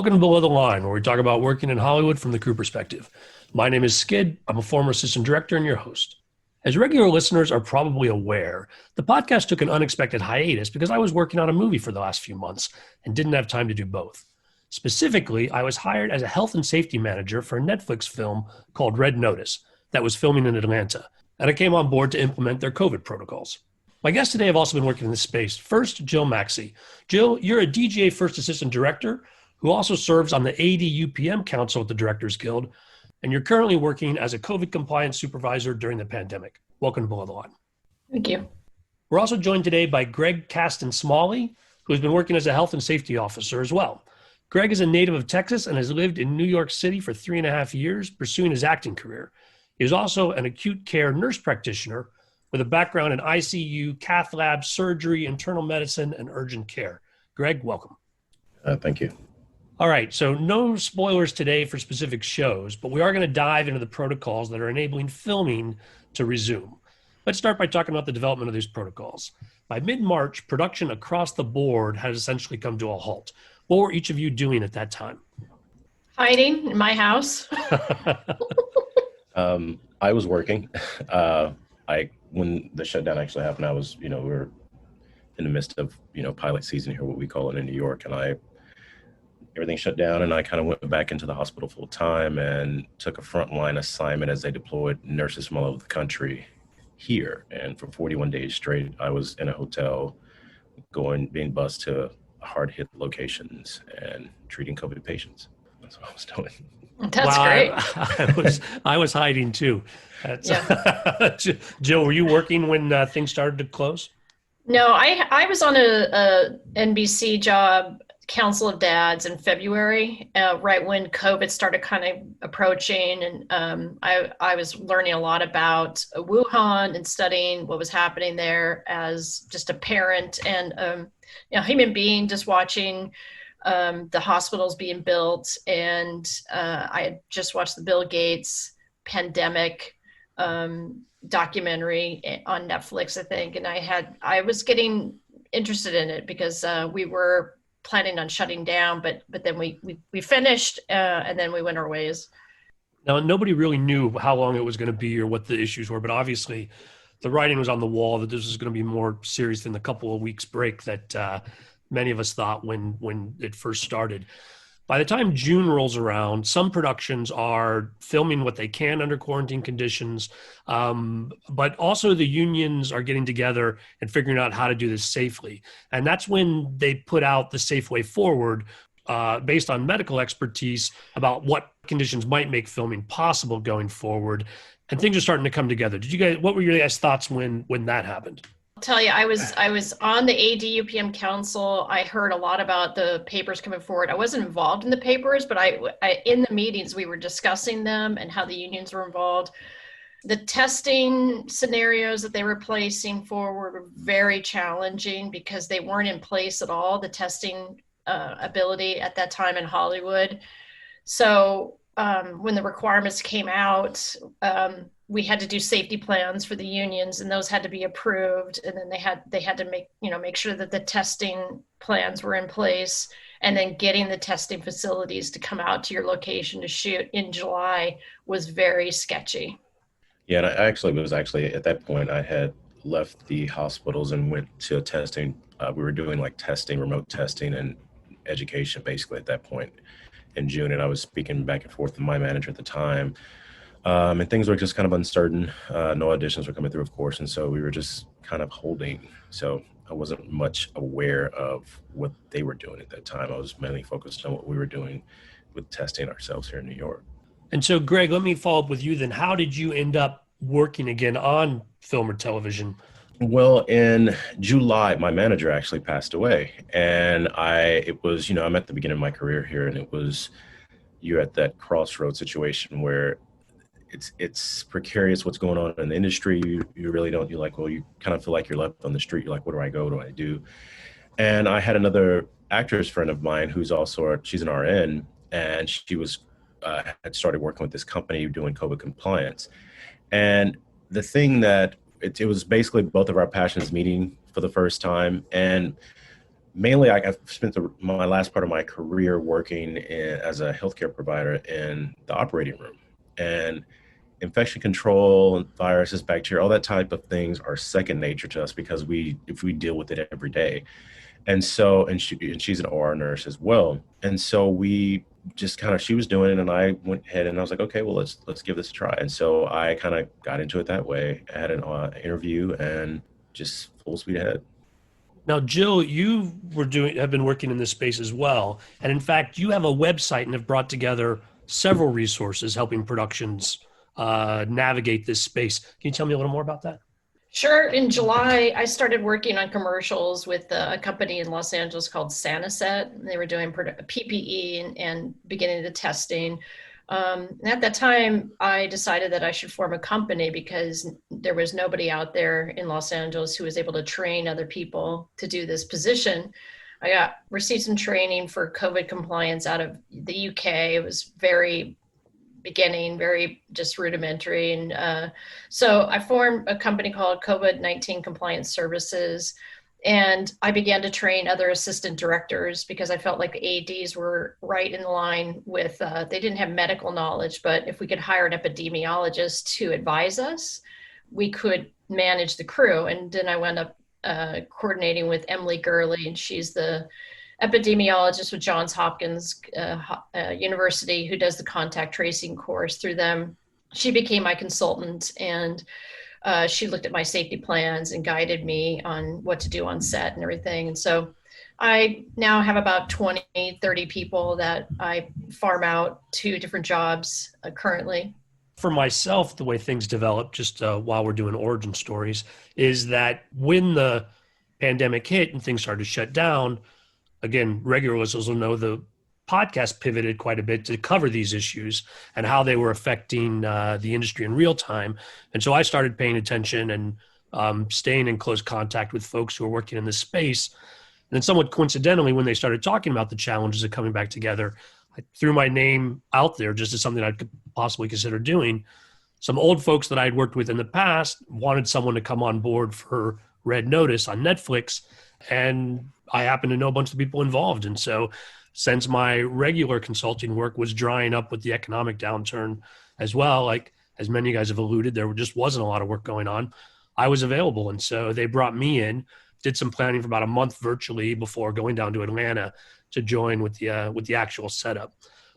Welcome to Below the Line, where we talk about working in Hollywood from the crew perspective. My name is Skid. I'm a former assistant director and your host. As regular listeners are probably aware, the podcast took an unexpected hiatus because I was working on a movie for the last few months and didn't have time to do both. Specifically, I was hired as a health and safety manager for a Netflix film called Red Notice that was filming in Atlanta, and I came on board to implement their COVID protocols. My guests today have also been working in this space. First, Jill Maxcy. Jill, you're a DGA First Assistant Director who also serves on the AD/UPM Council at the Directors Guild, and you're currently working as a COVID compliance supervisor during the pandemic. Welcome to Below the Line. Thank you. We're also joined today by Kaston Smalley, who has been working as a health and safety officer as well. Greg is a native of Texas and has lived in New York City for 3.5 years, pursuing his acting career. He is also an acute care nurse practitioner with a background in ICU, cath lab, surgery, internal medicine, and urgent care. Greg, welcome. Thank you. All right, so no spoilers today for specific shows, but we are going to dive into the protocols that are enabling filming to resume. Let's start by talking about the development of these protocols. By mid-March, production across the board had essentially come to a halt. What were each of you doing at that time? Hiding in my house. I was working. When the shutdown actually happened, I was, we were in the midst of, pilot season here, what we call it in New York, and everything shut down, and I kind of went back into the hospital full time and took a frontline assignment as they deployed nurses from all over the country here. And for 41 days straight, I was in a hotel being bused to hard hit locations and treating COVID patients. That's what I was doing. That's great. I was hiding too. Yeah. Jill, were you working when things started to close? No, I was on a NBC job, Council of Dads, in February, right when COVID started kind of approaching. And I was learning a lot about Wuhan and studying what was happening there as just a parent and a human being, just watching the hospitals being built. And I had just watched the Bill Gates pandemic documentary on Netflix, I think. And I was getting interested in it because we were planning on shutting down, but then we finished and then we went our ways. Now, nobody really knew how long it was going to be or what the issues were, but obviously the writing was on the wall that this was going to be more serious than the couple of weeks break that many of us thought when it first started. By the time June rolls around, some productions are filming what they can under quarantine conditions, but also the unions are getting together and figuring out how to do this safely. And that's when they put out the Safe Way Forward, based on medical expertise about what conditions might make filming possible going forward. And things are starting to come together. What were your guys' thoughts when that happened? Tell you, I was on the AD/UPM Council. I heard a lot about the papers coming forward. I wasn't involved in the papers, but I in the meetings we were discussing them and how the unions were involved. The testing scenarios that they were placing forward were very challenging because they weren't in place at all, the testing ability at that time in Hollywood. So when the requirements came out, we had to do safety plans for the unions, and those had to be approved. And then they had to make sure that the testing plans were in place, and then getting the testing facilities to come out to your location to shoot in July was very sketchy. Yeah, and I was at that point, I had left the hospitals and went to testing. We were doing testing, remote testing and education basically at that point in June. And I was speaking back and forth with my manager at the time. And things were just kind of uncertain. No auditions were coming through, of course. And so we were just kind of holding. So I wasn't much aware of what they were doing at that time. I was mainly focused on what we were doing with testing ourselves here in New York. And so, Greg, let me follow up with you then. How did you end up working again on film or television? Well, in July, my manager actually passed away. And I'm at the beginning of my career here, and you're at that crossroad situation where it's precarious what's going on in the industry. You really don't, you kind of feel like you're left on the street. You're like, where do I go? What do I do? And I had another actress friend of mine who's she's an RN, and she had started working with this company doing COVID compliance. And the thing that it was basically both of our passions meeting for the first time. And mainly I've spent my last part of my career working as a healthcare provider in the operating room. And infection control and viruses, bacteria, all that type of things are second nature to us because if we deal with it every day. And so, and she's an OR nurse as well. And so we just kind of, she was doing it and I went ahead and I was like, okay, well, let's give this a try. And so I kind of got into it that way. I had an interview and just full speed ahead. Now, Jill, you have been working in this space as well. And in fact, you have a website and have brought together several resources helping productions navigate this space. Can you tell me a little more about that? Sure. In July, I started working on commercials with a company in Los Angeles called Saniset. They were doing PPE and beginning the testing. And at that time, I decided that I should form a company because there was nobody out there in Los Angeles who was able to train other people to do this position. I received some training for COVID compliance out of the UK. It was very beginning, very just rudimentary. And so I formed a company called COVID-19 Compliance Services. And I began to train other assistant directors because I felt like the ADs were right in line with, they didn't have medical knowledge, but if we could hire an epidemiologist to advise us, we could manage the crew. And then I wound up coordinating with Emily Gurley, and she's the epidemiologist with Johns Hopkins University who does the contact tracing course through them. She became my consultant, and she looked at my safety plans and guided me on what to do on set and everything. And so I now have about 20, 30 people that I farm out to different jobs currently. For myself, the way things developed, just while we're doing origin stories, is that when the pandemic hit and things started to shut down, again, regular listeners will know the podcast pivoted quite a bit to cover these issues and how they were affecting the industry in real time. And so I started paying attention and staying in close contact with folks who are working in this space. And then somewhat coincidentally, when they started talking about the challenges of coming back together, I threw my name out there just as something I could possibly consider doing. Some old folks that I had worked with in the past wanted someone to come on board for Red Notice on Netflix. And I happen to know a bunch of people involved. And so since my regular consulting work was drying up with the economic downturn as well, like as many of you guys have alluded, there just wasn't a lot of work going on. I was available. And so they brought me in, did some planning for about a month virtually before going down to Atlanta to join with the actual setup.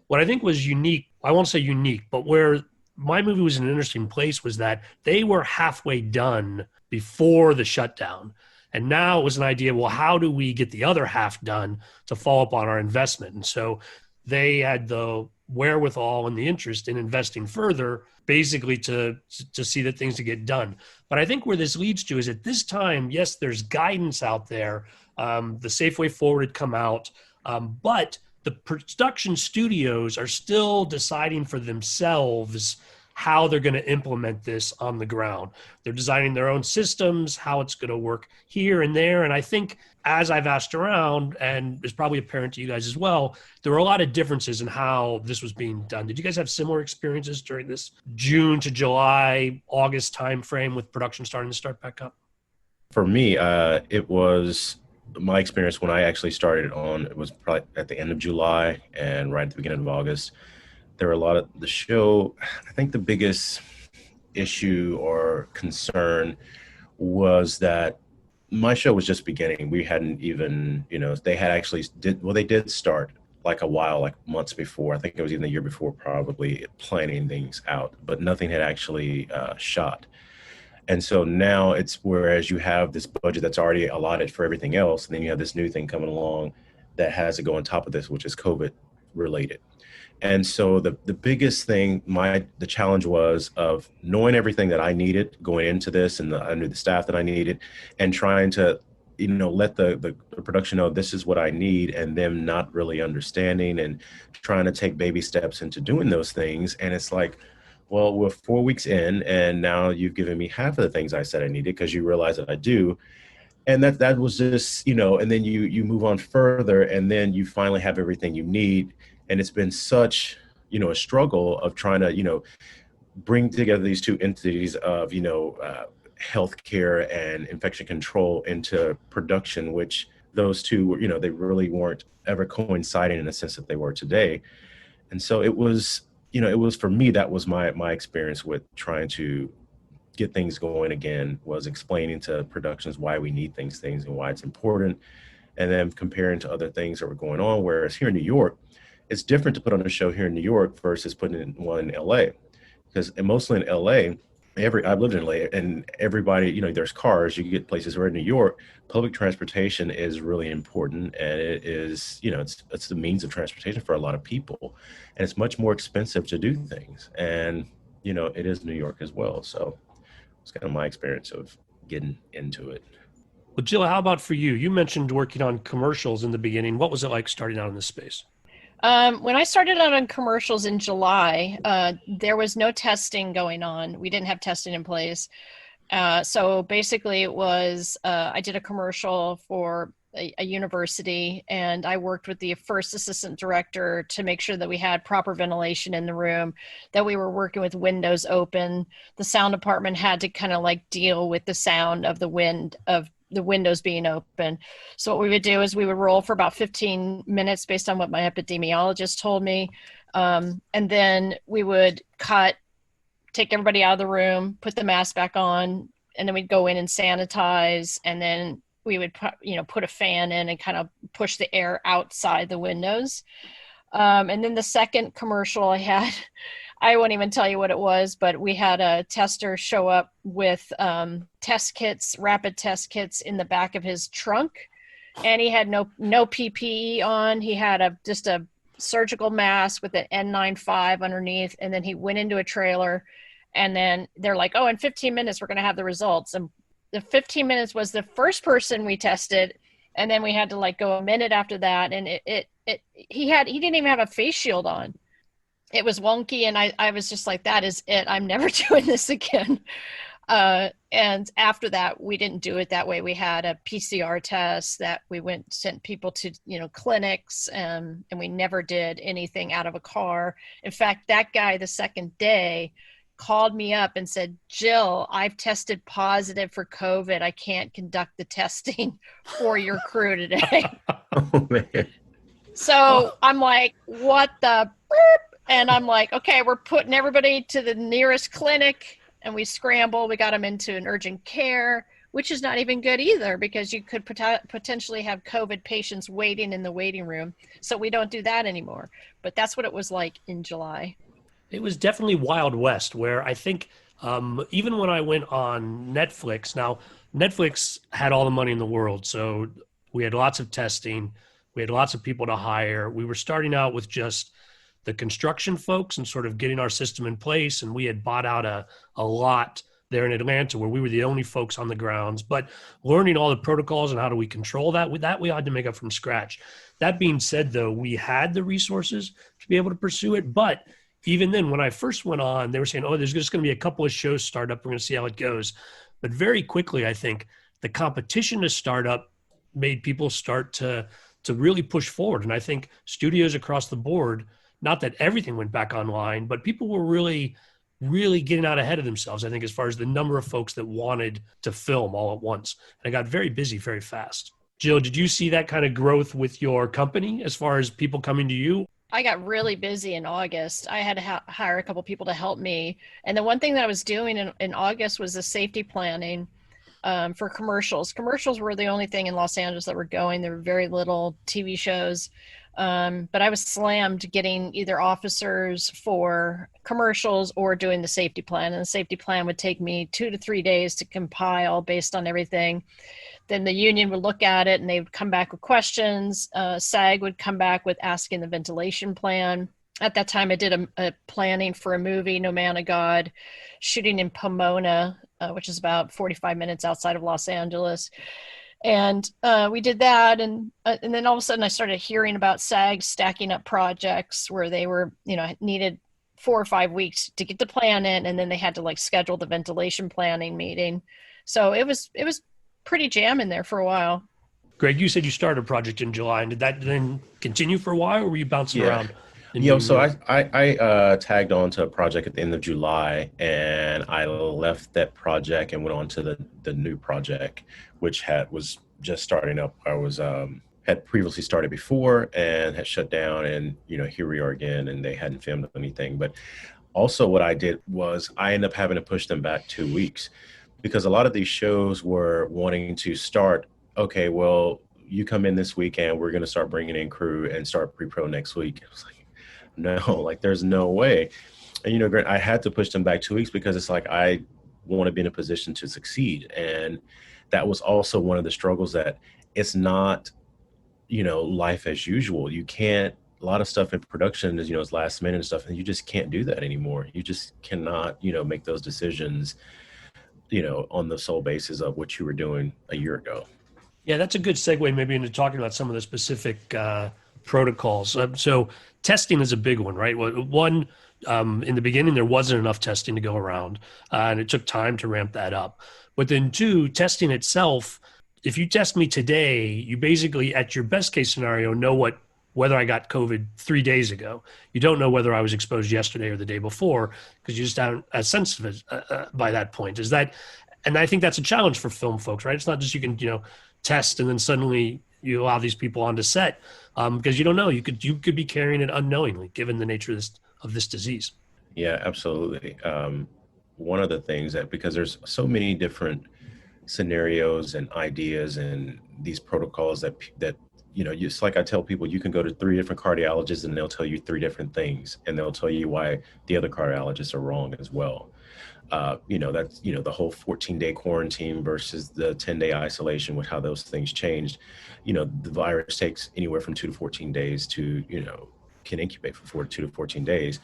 What I think was unique, I won't say unique, but where my movie was in an interesting place was that they were halfway done before the shutdown. And now it was an idea, well, how do we get the other half done to follow up on our investment? And so they had the wherewithal and the interest in investing further, basically to see that things to get done. But I think where this leads to is at this time, yes, there's guidance out there. The Safe Way Forward had come out, but the production studios are still deciding for themselves how they're going to implement this on the ground. They're designing their own systems, how it's going to work here and there. And I think as I've asked around, and it's probably apparent to you guys as well, there were a lot of differences in how this was being done. Did you guys have similar experiences during this June to July, August timeframe with production starting to start back up? For me, it was my experience when I actually started on, it was probably at the end of July and right at the beginning of August. There were a lot of the show. I think the biggest issue or concern was that my show was just beginning. We hadn't even, they had actually they did start like months before. I think it was even the year before, probably planning things out, but nothing had actually shot. And so now it's whereas you have this budget that's already allotted for everything else, and then you have this new thing coming along that has to go on top of this, which is COVID related. And so the biggest thing, the challenge was of knowing everything that I needed going into this, and I knew the staff that I needed, and trying to, let the production know this is what I need, and them not really understanding and trying to take baby steps into doing those things. And it's like, well, we're 4 weeks in, and now you've given me half of the things I said I needed because you realize that I do. And that was just, and then you move on further, and then you finally have everything you need. And it's been such, a struggle of trying to, bring together these two entities of, healthcare and infection control into production, which those two were, they really weren't ever coinciding in the sense that they were today. And so it was, it was, for me, that was my experience with trying to get things going again, was explaining to productions why we need things and why it's important, and then comparing to other things that were going on. Whereas here in New York, it's different to put on a show here in New York versus putting one in LA, because mostly in LA, I've lived in LA, and everybody, there's cars, you can get places. Where in New York, public transportation is really important, and it is, it's the means of transportation for a lot of people, and it's much more expensive to do things. And, it is New York as well. So it's kind of my experience of getting into it. Well, Jill, how about for you? You mentioned working on commercials in the beginning. What was it like starting out in this space? When I started out on commercials in July, there was no testing going on. We didn't have testing in place. So basically it was, I did a commercial for a university, and I worked with the first assistant director to make sure that we had proper ventilation in the room, that we were working with windows open. The sound department had to kind of like deal with the sound of the wind of the windows being open. So what we would do is we would roll for about 15 minutes based on what my epidemiologist told me. And then we would take everybody out of the room, put the mask back on, and then we'd go in and sanitize. And then we would put a fan in and kind of push the air outside the windows. And then the second commercial I had, I won't even tell you what it was, but we had a tester show up with rapid test kits in the back of his trunk, and he had no PPE on. He had just a surgical mask with an N95 underneath, and then he went into a trailer, and then they're like, "Oh, in 15 minutes we're going to have the results." And the 15 minutes was the first person we tested, and then we had to like go a minute after that, and he didn't even have a face shield on. It was wonky, and I was just like, that is it. I'm never doing this again. And after that, we didn't do it that way. We had a PCR test that we sent people to, clinics, and we never did anything out of a car. In fact, that guy the second day called me up and said, "Jill, I've tested positive for COVID. I can't conduct the testing for your crew today." Oh, man. So I'm like, what the beep? And I'm like, okay, we're putting everybody to the nearest clinic, and we scramble. We got them into an urgent care, which is not even good either, because you could potentially have COVID patients waiting in the waiting room. So we don't do that anymore. But that's what it was like in July. It was definitely Wild West, where I think even when I went on Netflix, now Netflix had all the money in the world. So we had lots of testing. We had lots of people to hire. We were starting out with just the construction folks and sort of getting our system in place. And we had bought out a lot there in Atlanta where we were the only folks on the grounds, but learning all the protocols and how do we control that, we had to make up from scratch. That being said, though, we had the resources to be able to pursue it. But even then, when I first went on, they were saying, "Oh, there's just going to be a couple of shows start up. We're going to see how it goes." But very quickly, I think the competition to start up made people start to really push forward. And I think studios across the board, not that everything went back online, but people were really, really getting out ahead of themselves, I think, as far as the number of folks that wanted to film all at once. And I got very busy very fast. Jill, did you see that kind of growth with your company as far as people coming to you? I got really busy in August. I had to hire a couple people to help me. And the one thing that I was doing in August was the safety planning for commercials. Commercials were the only thing in Los Angeles that were going. There were very little TV shows. But I was slammed getting either officers for commercials or doing the safety plan. And the safety plan would take me 2 to 3 days to compile based on everything. Then the union would look at it and they would come back with questions. SAG would come back with asking the ventilation plan. At that time, I did a planning for a movie, No Man of God, shooting in Pomona, which is about 45 minutes outside of Los Angeles. And we did that. And then all of a sudden I started hearing about SAG stacking up projects where they were, needed 4 or 5 weeks to get the plan in. And then they had to like schedule the ventilation planning meeting. So it was pretty jamming there for a while. Greg, you said you started a project in July, and did that then continue for a while, or were you bouncing around? So I tagged on to a project at the end of July, and I left that project and went on to the new project, which was just starting up. I was had previously started before and had shut down, and here we are again, and they hadn't filmed anything. But also what I did was I ended up having to push them back 2 weeks because a lot of these shows were wanting to start, okay, well, you come in this weekend, we're going to start bringing in crew and start pre-pro next week. I was like, no, like there's no way. And, Grant, I had to push them back 2 weeks because it's like, I want to be in a position to succeed. And that was also one of the struggles, that it's not, life as usual. You can't, a lot of stuff in production is, is last minute and stuff, and you just can't do that anymore. You just cannot, make those decisions, on the sole basis of what you were doing a year ago. Yeah, that's a good segue maybe into talking about some of the specific protocols. So testing is a big one, right? One, in the beginning, there wasn't enough testing to go around, and it took time to ramp that up. But then two, testing itself, if you test me today, you basically, at your best case scenario, know whether I got COVID 3 days ago. You don't know whether I was exposed yesterday or the day before, because you just aren't as sensitive by that point. And I think that's a challenge for film folks, right? It's not just you can, test and then suddenly you allow these people onto set, because you don't know. You could be carrying it unknowingly, given the nature of this disease. Yeah, absolutely. One of the things that, because there's so many different scenarios and ideas and these protocols that just like I tell people, you can go to 3 different cardiologists and they'll tell you 3 different things, and they'll tell you why the other cardiologists are wrong as well. That's, the whole 14-day quarantine versus the 10-day isolation, with how those things changed. The virus takes anywhere from 2 to 14 days to, can incubate for 2 to 14 days.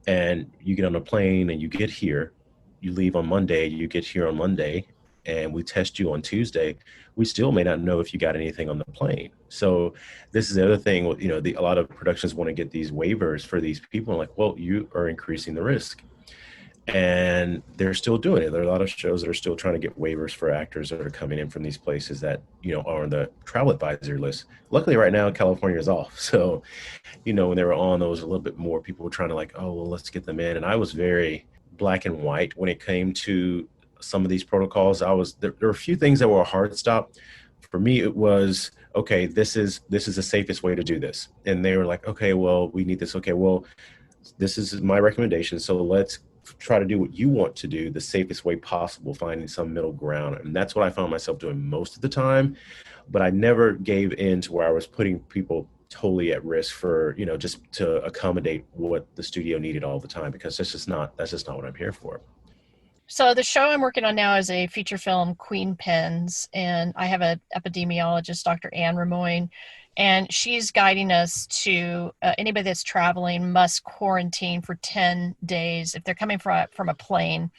And you get on a plane and you get here, you leave on Monday, you get here on Monday, and we test you on Tuesday. We still may not know if you got anything on the plane. So this is the other thing, a lot of productions want to get these waivers for these people. Like, well, you are increasing the risk. And they're still doing it. There are a lot of shows that are still trying to get waivers for actors that are coming in from these places that, are on the travel advisory list. Luckily right now, California is off. So, when they were on, there was a little bit more people were trying to like, oh, well, let's get them in. And I was very black and white when it came to some of these protocols. There were a few things that were a hard stop. For me, it was, okay, this is the safest way to do this. And they were like, okay, well, we need this. Okay, well, this is my recommendation. So let's try to do what you want to do the safest way possible, finding some middle ground. And that's what I found myself doing most of the time. But I never gave in to where I was putting people totally at risk for, just to accommodate what the studio needed all the time, because that's just not what I'm here for. So the show I'm working on now is a feature film, Queen Pens, and I have an epidemiologist, Dr. Anne Ramoyne, and she's guiding us to anybody that's traveling must quarantine for 10 days. If they're coming from a plane,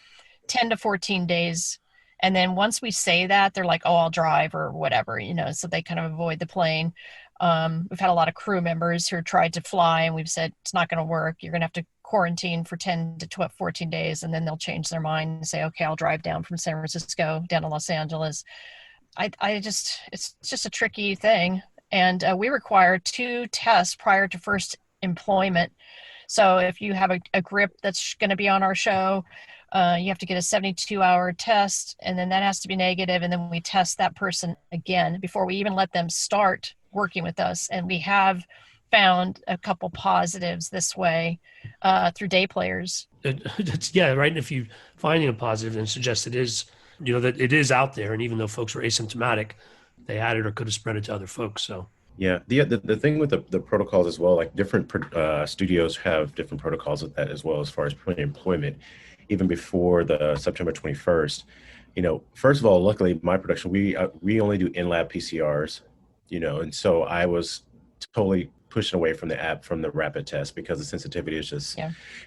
10 to 14 days. And then once we say that, they're like, oh, I'll drive or whatever, so they kind of avoid the plane. We've had a lot of crew members who tried to fly, and we've said, it's not going to work. You're going to have to quarantine for 10 to 12, 14 days, and then they'll change their mind and say, okay, I'll drive down from San Francisco down to Los Angeles. It's just a tricky thing. And we require 2 tests prior to first employment. So if you have a grip that's going to be on our show, you have to get a 72-hour test, and then that has to be negative, and then we test that person again before we even let them start working with us. And we have found a couple positives this way through day players. Yeah, right. And if you finding a positive and suggest it is, that it is out there, and even though folks were asymptomatic, they had it or could have spread it to other folks. So yeah, the thing with the protocols as well, like different studios have different protocols with that as well, as far as employment, even before the September 21st. First of all, luckily my production, we only do in-lab PCRs, and so I was totally pushing away from the rapid test, because the sensitivity is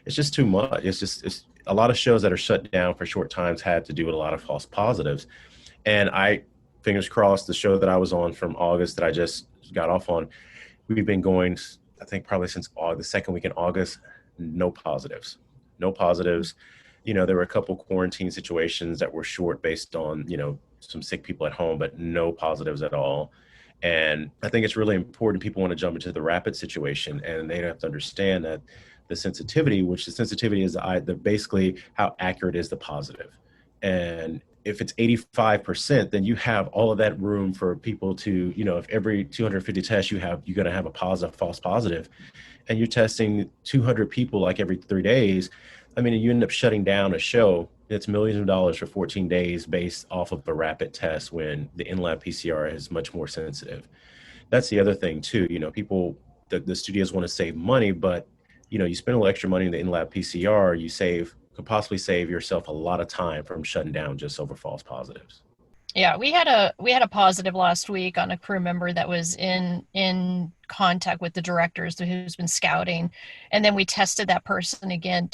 it's just too much. It's a lot of shows that are shut down for short times had to do with a lot of false positives. And fingers crossed, the show that I was on from August that I just got off on, we've been going, I think probably since the second week in August, no positives. There were a couple quarantine situations that were short based on, some sick people at home, but no positives at all. And I think it's really important. People want to jump into the rapid situation, and they have to understand that the sensitivity is basically how accurate is the positive. And if it's 85%, then you have all of that room for people to, if every 250 tests you're going to have a positive, false positive, and you're testing 200 people like every 3 days. I mean, you end up shutting down a show that's millions of dollars for 14 days based off of a rapid test when the in-lab PCR is much more sensitive. That's the other thing too. People, the studios want to save money, but you spend a little extra money in the in-lab PCR, could possibly save yourself a lot of time from shutting down just over false positives. Yeah, we had a positive last week on a crew member that was in contact with the directors who's been scouting, and then we tested that person again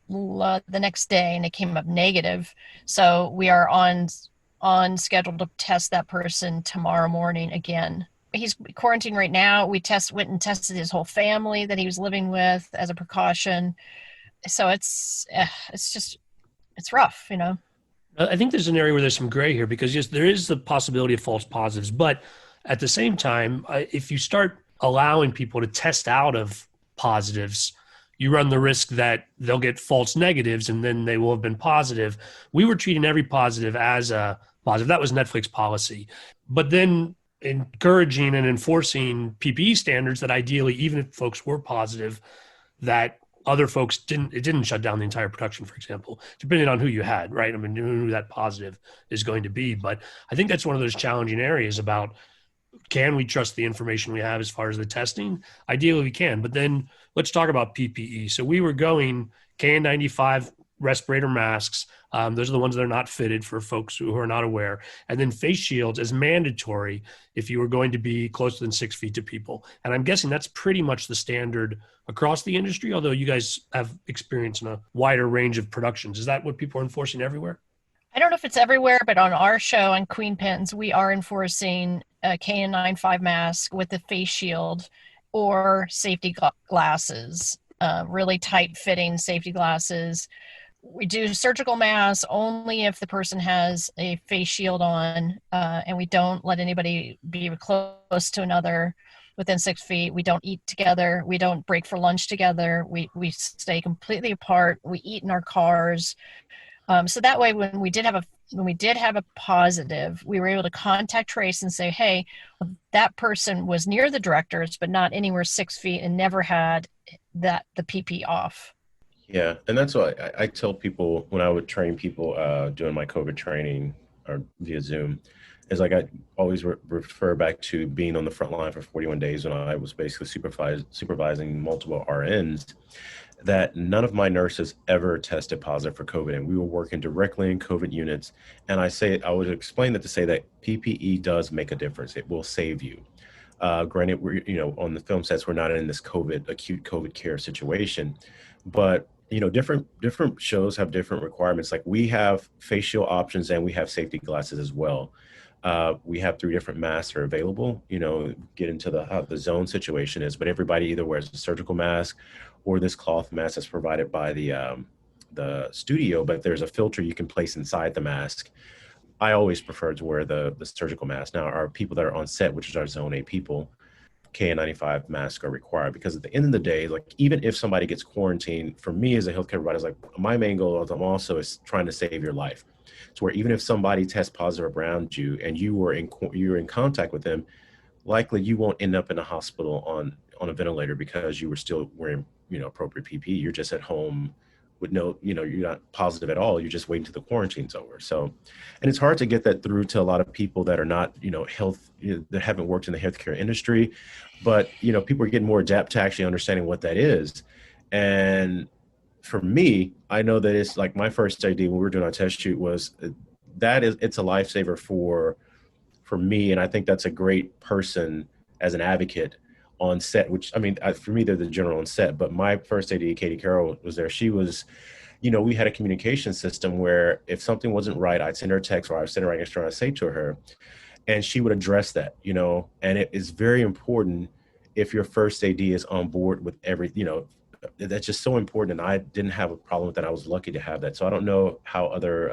the next day, and it came up negative. So we are on schedule to test that person tomorrow morning again. He's quarantined right now. We went and tested his whole family that he was living with as a precaution. So it's rough, I think there's an area where there's some gray here because yes, there is the possibility of false positives, but at the same time, if you start allowing people to test out of positives, you run the risk that they'll get false negatives and then they will have been positive. We were treating every positive as a positive. That was Netflix policy. But then encouraging and enforcing PPE standards that ideally, even if folks were positive, that other folks didn't shut down the entire production, for example, depending on who you had, right? I mean, who that positive is going to be. But I think that's one of those challenging areas about, can we trust the information we have as far as the testing? Ideally, we can. But then let's talk about PPE. So we were going KN95 respirator masks. Those are the ones that are not fitted for folks who are not aware. And then face shields as mandatory if you were going to be closer than 6 feet to people. And I'm guessing that's pretty much the standard across the industry, although you guys have experience in a wider range of productions. Is that what people are enforcing everywhere? I don't know if it's everywhere, but on our show on Queen Pens, we are enforcing a KN95 mask with a face shield or safety glasses, really tight fitting safety glasses. We do surgical masks only if the person has a face shield on, and we don't let anybody be close to another within 6 feet. We don't eat together. We don't break for lunch together. We stay completely apart. We eat in our cars. So that way, when we did have a positive, we were able to contact trace and say, hey, that person was near the directors, but not anywhere 6 feet and never had the PP off. Yeah, and that's what I tell people when I would train people doing my COVID training or via Zoom, is like I always refer back to being on the front line for 41 days when I was basically supervising multiple RNs, that none of my nurses ever tested positive for COVID, and we were working directly in COVID units. And I would explain that to say that PPE does make a difference. It will save you. Granted, we're on the film sets, we're not in this acute COVID care situation, but different shows have different requirements. Like we have facial options and we have safety glasses as well. We have 3 different masks that are available. Get into how the zone situation is, but everybody either wears a surgical mask or this cloth mask that's provided by the studio, but there's a filter you can place inside the mask. I always prefer to wear the surgical mask. Now, our people that are on set, which is our Zone A people, KN95 masks are required, because at the end of the day, like even if somebody gets quarantined, for me as a healthcare provider, is like my main goal is trying to save your life. So where even if somebody tests positive around you and you're in contact with them, likely you won't end up in a hospital on a ventilator because you were still wearing appropriate PPE. You're just at home with no, you're not positive at all. You're just waiting till the quarantine's over. So, and it's hard to get that through to a lot of people that are not, that haven't worked in the healthcare industry, but, people are getting more adept to actually understanding what that is. And for me, I know that it's like my first idea when we were doing our test shoot was it's a lifesaver for me. And I think that's a great person as an advocate on set, which, for me, they're the general on set, but my first AD, Katie Carroll, was there. She was, we had a communication system where if something wasn't right, I'd send her a text or I'd send her right next to her and I'd say to her, and she would address that, and it is very important if your first AD is on board with everything, that's just so important. And I didn't have a problem with that. I was lucky to have that. So I don't know how other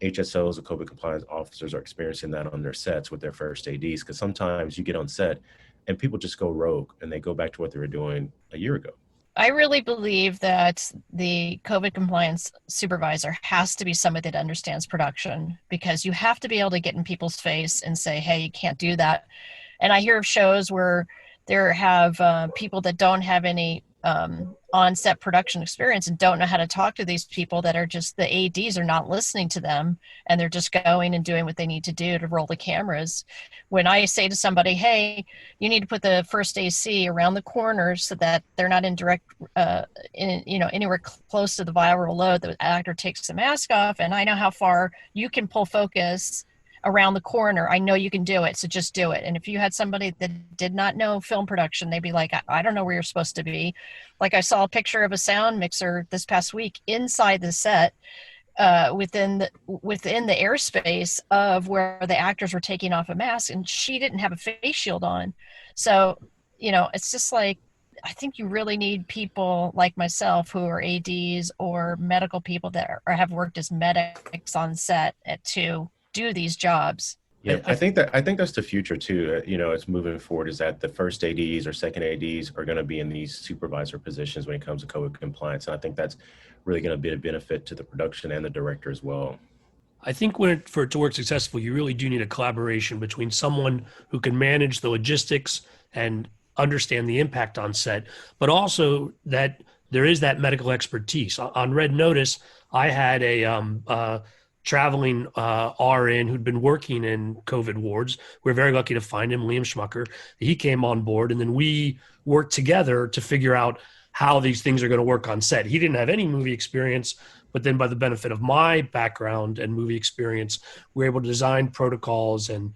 HSOs or COVID compliance officers are experiencing that on their sets with their first ADs, because sometimes you get on set and people just go rogue and they go back to what they were doing a year ago. I really believe that the COVID compliance supervisor has to be somebody that understands production, because you have to be able to get in people's face and say, hey, you can't do that. And I hear of shows where there have people that don't have any on-set production experience and don't know how to talk to these people, that are just, the ADs are not listening to them, and they're just going and doing what they need to do to roll the cameras. When I say to somebody, hey, you need to put the first AC around the corners so that they're not in direct, anywhere close to the viral load, the actor takes the mask off, and I know how far you can pull focus around the corner. I know you can do it, so just do it. And if you had somebody that did not know film production, they'd be like, I don't know where you're supposed to be. Like, I saw a picture of a sound mixer this past week inside the set, within the airspace of where the actors were taking off a mask, and she didn't have a face shield on. So, it's just like, I think you really need people like myself who are ADs or medical people that have worked as medics on set to do these jobs. Yeah, I think that's the future too. It's moving forward, is that the first ADs or second ADs are going to be in these supervisor positions when it comes to COVID compliance. And I think that's really going to be a benefit to the production and the director as well. I think for it to work successfully, you really do need a collaboration between someone who can manage the logistics and understand the impact on set, but also that there is that medical expertise. On Red Notice, I had a traveling RN who'd been working in COVID wards. We were very lucky to find him, Liam Schmucker. He came on board, and then we worked together to figure out how these things are going to work on set. He didn't have any movie experience, but then by the benefit of my background and movie experience, we were able to design protocols and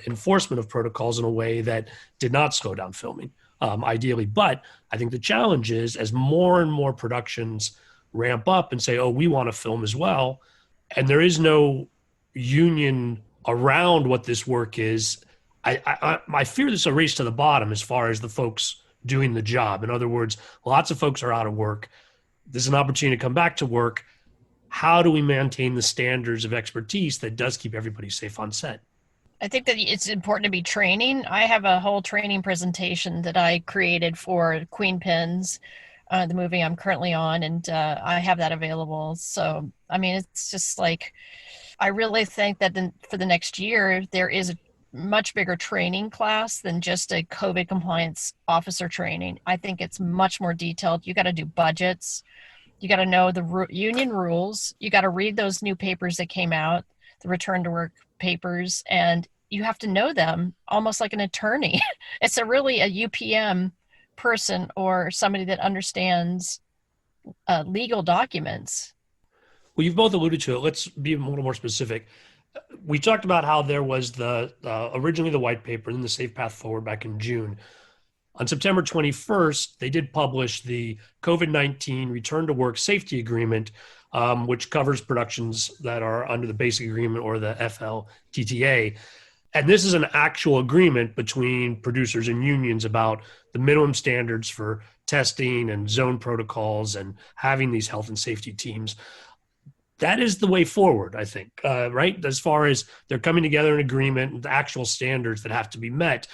enforcement of protocols in a way that did not slow down filming, ideally. But I think the challenge is, as more and more productions ramp up and say, oh, we want to film as well, and there is no union around what this work is, I fear this is a race to the bottom as far as the folks doing the job. In other words, lots of folks are out of work. This is an opportunity to come back to work. How do we maintain the standards of expertise that does keep everybody safe on set? I think that it's important to be training. I have a whole training presentation that I created for Queen Pins, the movie I'm currently on, and I have that available. So, it's just like, I really think that for the next year, there is a much bigger training class than just a COVID compliance officer training. I think it's much more detailed. You got to do budgets. You got to know the union rules. You got to read those new papers that came out, the return to work papers, and you have to know them almost like an attorney. It's really a UPM person or somebody that understands legal documents. Well, you've both alluded to it. Let's be a little more specific. We talked about how there was originally the white paper and then the Safe Path Forward back in June. On September 21st, they did publish the COVID-19 Return to Work Safety Agreement, which covers productions that are under the basic agreement or the FLTTA. And this is an actual agreement between producers and unions about the minimum standards for testing and zone protocols and having these health and safety teams. That is the way forward, I think, right? As far as they're coming together in agreement and the actual standards that have to be met.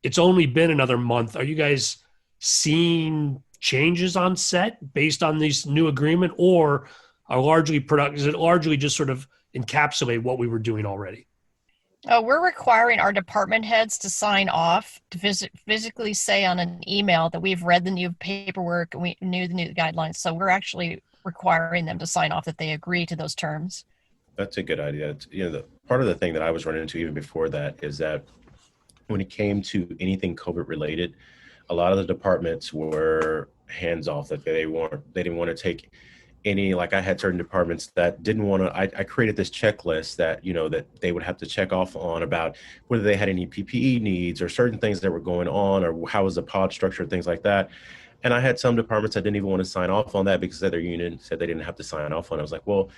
It's only been another month. Are you guys seeing changes on set based on this new agreement, or is it largely just sort of encapsulate what we were doing already? We're requiring our department heads to sign off, to physically say on an email that we've read the new paperwork and we knew the new guidelines. So we're actually requiring them to sign off that they agree to those terms. That's a good idea. Part of the thing that I was running into even before that is that when it came to anything COVID related, a lot of the departments were hands off, that they didn't want to take any, like I had certain departments that didn't want to, I created this checklist that, that they would have to check off on about whether they had any PPE needs or certain things that were going on, or how was the pod structure, things like that. And I had some departments that didn't even want to sign off on that because their union said they didn't have to sign off on it. I was like, well,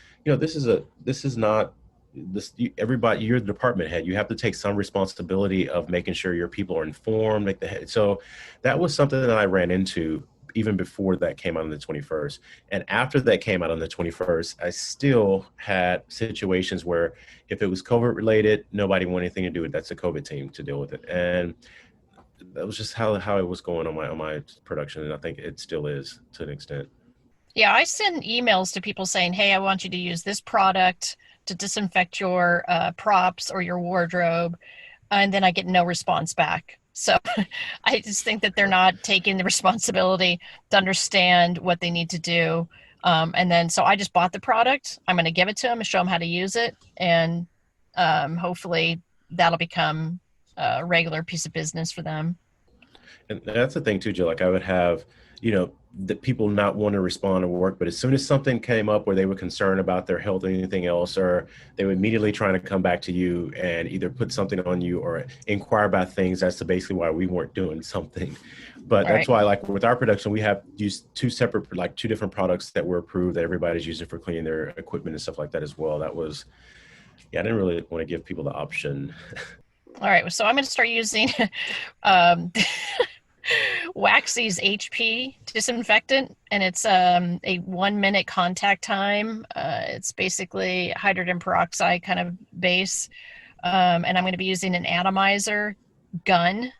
everybody, you're the department head. You have to take some responsibility of making sure your people are informed. So that was something that I ran into even before that came out on the 21st. And after that came out on the 21st, I still had situations where if it was COVID related, nobody wanted anything to do with it. That's a COVID team to deal with it. And that was just how it was going on my production, and I think it still is to an extent. Yeah, I send emails to people saying, hey, I want you to use this product to disinfect your props or your wardrobe, and then I get no response back. So I just think that they're not taking the responsibility to understand what they need to do. And then, so I just bought the product. I'm going to give it to them and show them how to use it. And hopefully that'll become a regular piece of business for them. And that's the thing too, Jill. Like I would have, the people not want to respond to work, but as soon as something came up where they were concerned about their health or anything else, or they were immediately trying to come back to you and either put something on you or inquire about things as to basically why we weren't doing something. But that's why, like with our production, we have used two different products that were approved that everybody's using for cleaning their equipment and stuff like that as well. That was, I didn't really want to give people the option. All right, so I'm going to start using Maxcy's HP disinfectant, and it's a 1 minute contact time. It's basically hydrogen peroxide kind of base, and I'm going to be using an atomizer gun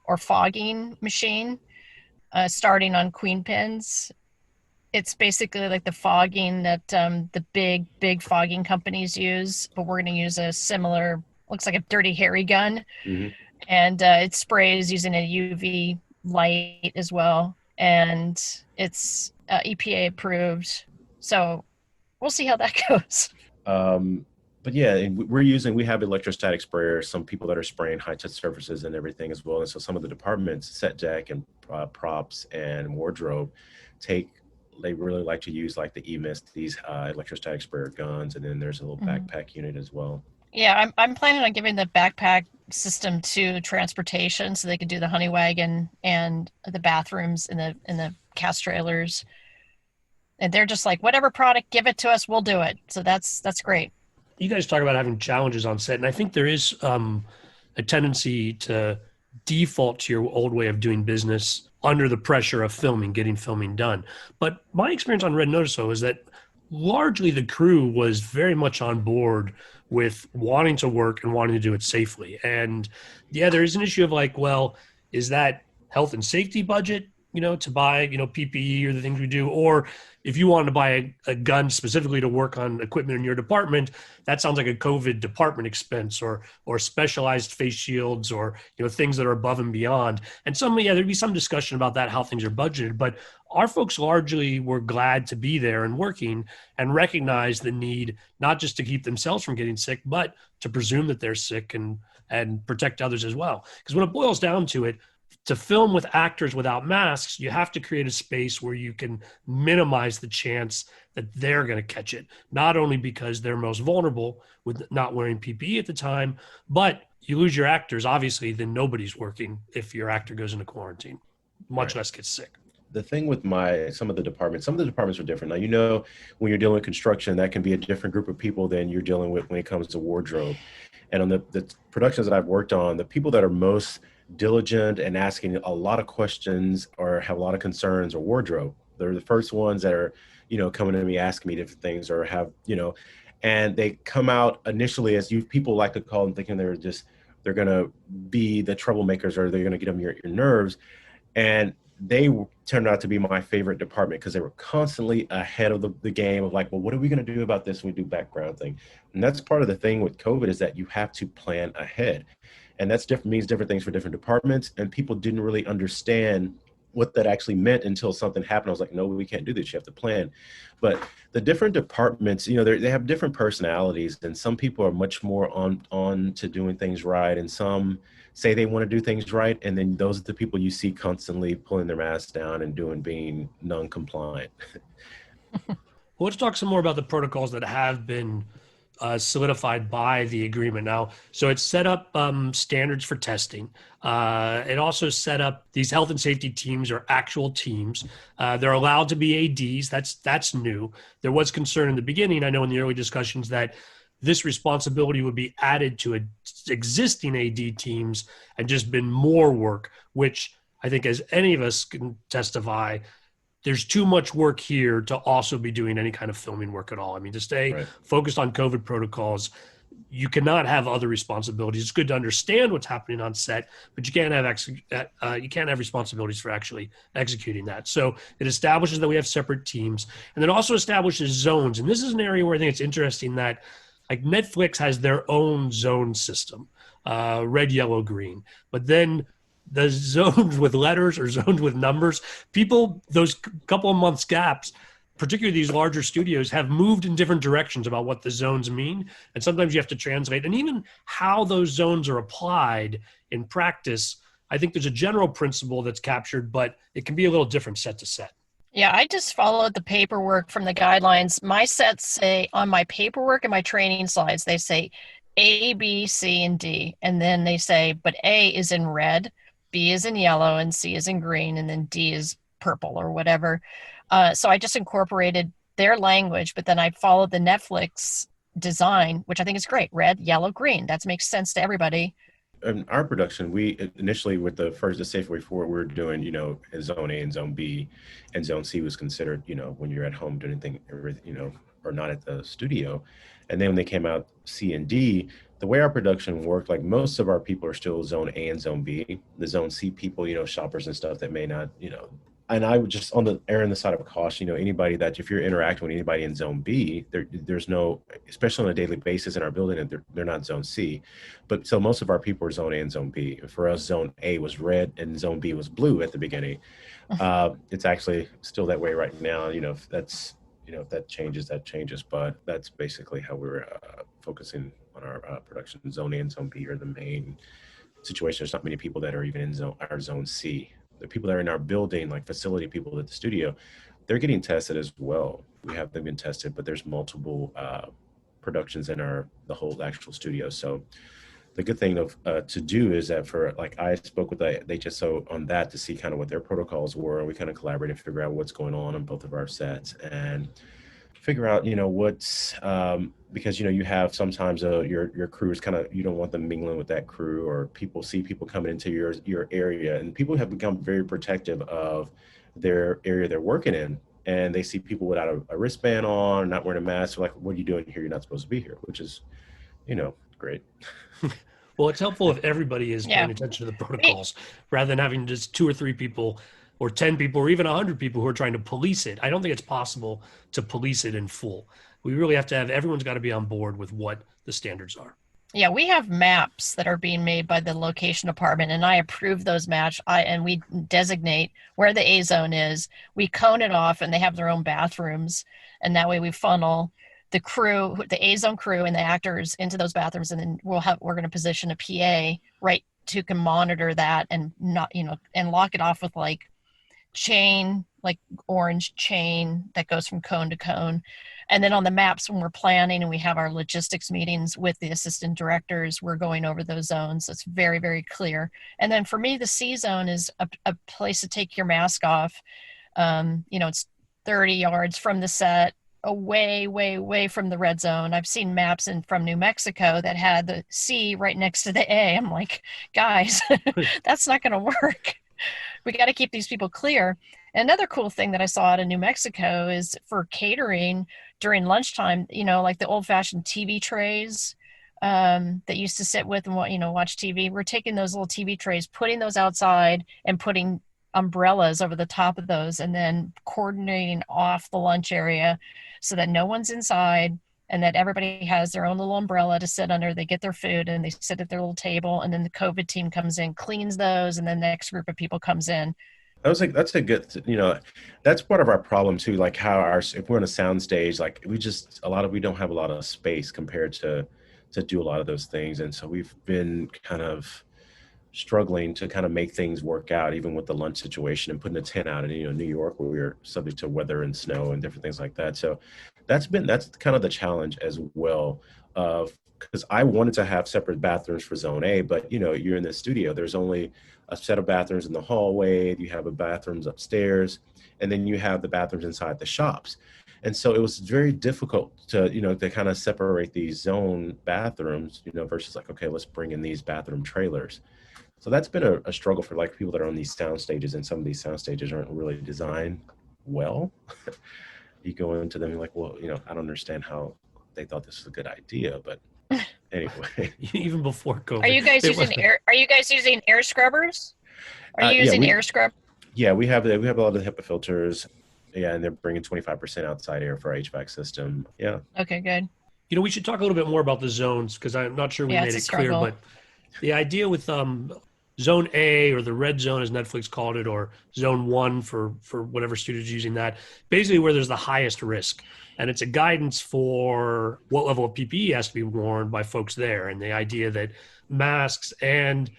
or fogging machine, starting on queen pins. It's basically like the fogging that the big fogging companies use, but we're going to use a similar, looks like a Dirty Harry gun, and it sprays using a UV light as well, and it's EPA approved, so we'll see how that goes. But yeah, we have electrostatic sprayers, some people that are spraying high touch surfaces and everything as well. And so some of the departments, set deck and props and wardrobe, they really like to use like the EMIST, these electrostatic sprayer guns, and then there's a little backpack unit as well. Yeah, I'm planning on giving the backpack system to transportation so they could do the honey wagon and the bathrooms in the cast trailers. And they're just like, whatever product, give it to us, we'll do it. So that's great. You guys talk about having challenges on set, and I think there is a tendency to default to your old way of doing business under the pressure of getting filming done. But my experience on Red Notice, though, is that largely the crew was very much on board with wanting to work and wanting to do it safely. And yeah, there is an issue of like, well, is that health and safety budget, to buy, PPE or the things we do? Or if you wanted to buy a gun specifically to work on equipment in your department, that sounds like a COVID department expense, or specialized face shields, or, things that are above and beyond. And there'd be some discussion about that, how things are budgeted, but our folks largely were glad to be there and working and recognize the need, not just to keep themselves from getting sick, but to presume that they're sick and protect others as well. Because when it boils down to it, to film with actors without masks, you have to create a space where you can minimize the chance that they're going to catch it, not only because they're most vulnerable with not wearing PPE at the time, but you lose your actors, obviously, then nobody's working if your actor goes into quarantine, much less gets sick. The thing with some of the departments are different. Now, when you're dealing with construction, that can be a different group of people than you're dealing with when it comes to wardrobe. And on the productions that I've worked on, the people that are most diligent and asking a lot of questions or have a lot of concerns are wardrobe. They're the first ones that are, coming to me, asking me different things, or have, and they come out initially as people like to call them, thinking they're going to be the troublemakers, or they're going to get on your nerves. And they turned out to be my favorite department because they were constantly ahead of the game of like, well, what are we going to do about this when we do background thing? And that's part of the thing with COVID, is that you have to plan ahead. And that's means different things for different departments. And people didn't really understand what that actually meant until something happened. I was like, no, we can't do this. You have to plan. But the different departments, they have different personalities, and some people are much more on to doing things right, and some say they want to do things right. And then those are the people you see constantly pulling their masks down and being non-compliant. Well, let's talk some more about the protocols that have been solidified by the agreement now. So it set up standards for testing. It also set up these health and safety teams, or actual teams. They're allowed to be ADs. That's new. There was concern in the beginning, I know in the early discussions, that this responsibility would be added to existing AD teams and just been more work, which I think, as any of us can testify, there's too much work here to also be doing any kind of filming work at all. I mean, to stay focused on COVID protocols, you cannot have other responsibilities. It's good to understand what's happening on set, but you can't have responsibilities for actually executing that. So it establishes that we have separate teams, and then also establishes zones. And this is an area where I think it's interesting that, like, Netflix has their own zone system, red, yellow, green, but then the zones with letters or zones with numbers, people, those couple of months gaps, particularly these larger studios, have moved in different directions about what the zones mean. And sometimes you have to translate, and even how those zones are applied in practice. I think there's a general principle that's captured, but it can be a little different set to set. Yeah, I just followed the paperwork from the guidelines. My sets say on my paperwork and my training slides, they say A, B, C, and D. And then they say, but A is in red, B is in yellow, and C is in green, and then D is purple or whatever. So I just incorporated their language, but then I followed the Netflix design, which I think is great. Red, yellow, green. That makes sense to everybody. In our production, we initially, with the Safe Way Forward, we were doing, Zone A and Zone B, and Zone C was considered, when you're at home doing anything, or not at the studio. And then when they came out C and D, the way our production worked, like, most of our people are still Zone A and Zone B. The Zone C people, shoppers and stuff that may not, and I would just, on the err on the side of caution, anybody that, if you're interacting with anybody in Zone B, there's no, especially on a daily basis in our building, they're not Zone C. But so most of our people are Zone A and Zone B. For us, Zone A was red and Zone B was blue at the beginning. It's actually still that way right now. If that's, if that changes. But that's basically how we're focusing on our production. Zone A and Zone B are the main situation. There's not many people that are even in our Zone C. The people that are in our building, like facility people at the studio, they're getting tested as well. We have them been tested, but there's multiple productions in the whole actual studio. So the good thing to do is that, for, like, I spoke with the HSO on that to see kind of what their protocols were, and we kind of collaborated and figure out what's going on both of our sets, and figure out, what's, because, you have sometimes your crew is kind of, you don't want them mingling with that crew, or people coming into your area, and people have become very protective of their area they're working in, and they see people without a wristband on, not wearing a mask. They're like, what are you doing here? You're not supposed to be here, which is, great. Well, it's helpful if everybody is paying attention to the protocols, rather than having just 2 or 3 people or 10 people or even 100 people who are trying to police it. I don't think it's possible to police it in full. We really have to have, everyone's got to be on board with what the standards are. Yeah, we have maps that are being made by the location department, and I approve those maps. And we designate where the A zone is. We cone it off, and they have their own bathrooms, and that way we funnel the crew, the A zone crew, and the actors into those bathrooms, and then we're going to position a PA right to can monitor that, and not, and lock it off with like chain, like orange chain that goes from cone to cone. And then on the maps, when we're planning and we have our logistics meetings with the assistant directors, we're going over those zones. So it's very, very clear. And then for me, the C zone is a place to take your mask off. It's 30 yards from the set, away, way, way from the red zone. I've seen maps from New Mexico that had the C right next to the A. I'm like, guys, that's not going to work. We got to keep these people clear. Another cool thing that I saw out of New Mexico is for catering during lunchtime, like the old-fashioned TV trays that used to sit with and watch TV. We're taking those little TV trays, putting those outside, and putting umbrellas over the top of those, and then coordinating off the lunch area so that no one's inside, and that everybody has their own little umbrella to sit under. They get their food and they sit at their little table, and then the COVID team comes in, cleans those, and then the next group of people comes in. That's a good, that's part of our problem too. Like, how if we're on a sound stage, like, we don't have a lot of space compared to do a lot of those things. And so we've been kind of struggling to kind of make things work out, even with the lunch situation and putting a tent out in, New York, where we were subject to weather and snow and different things like that. So that's kind of the challenge as well, because I wanted to have separate bathrooms for Zone A, but you're in the studio, there's only a set of bathrooms in the hallway, you have bathrooms upstairs, and then you have the bathrooms inside the shops. And so it was very difficult to, to kind of separate these zone bathrooms, versus like, okay, let's bring in these bathroom trailers. So that's been a struggle for, like, people that are on these sound stages, and some of these sound stages aren't really designed well. You go into them, you're like, well, I don't understand how they thought this was a good idea, but Anyway, Even before COVID. Are you guys It using was- Are you guys using air scrubbers? Are you yeah, using air scrub? yeah, we have a lot of the HEPA filters. Yeah, and they're bringing 25% outside air for our HVAC system. Yeah. Okay, good. we should talk a little bit more about the zones because I'm not sure we Yeah, made it's it a clear, struggle. but the idea with zone A or the red zone as Netflix called it, or zone 1 for whatever studio's using that, basically where there's the highest risk. And it's a guidance for what level of PPE has to be worn by folks there. And the idea that masks and